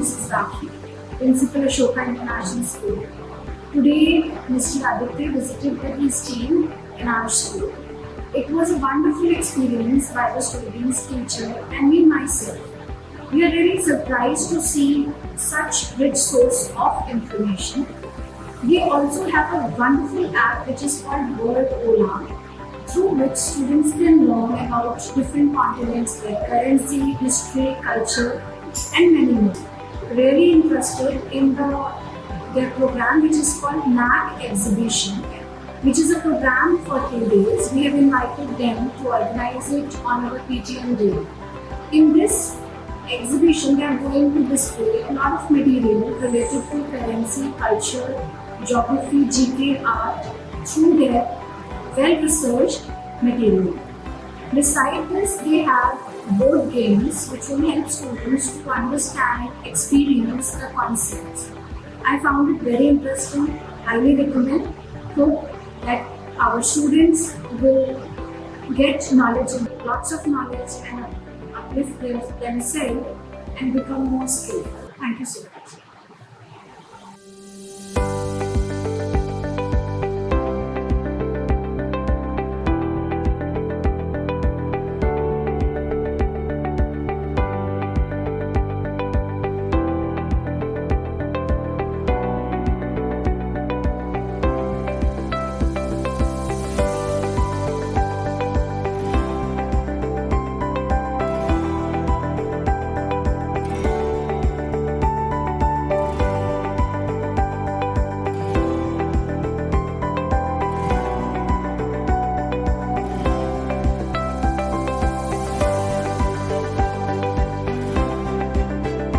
Mrs. Rakhi, Principal Ashoka International School. Today, Mr. Aditya visited with his team in our school. It was a wonderful experience by the students, teacher, and me myself. We are really surprised to see such rich source of information. We also have a wonderful app which is called Worldola, through which students can learn about different continents like currency, history, culture, and many more. Really interested in their program which is called NAC Exhibition, which is a program for 2 days. We have invited them to organize it on our PTM day. In this exhibition, they are going to display a lot of material related to currency, culture, geography, GK, art through their well-researched material. Besides this, they have board games which will help students to understand, experience the concepts. I found it very interesting. Highly recommend. Hope that our students will get knowledge, lots of knowledge, and uplift themselves and become more skillful. Thank you so much.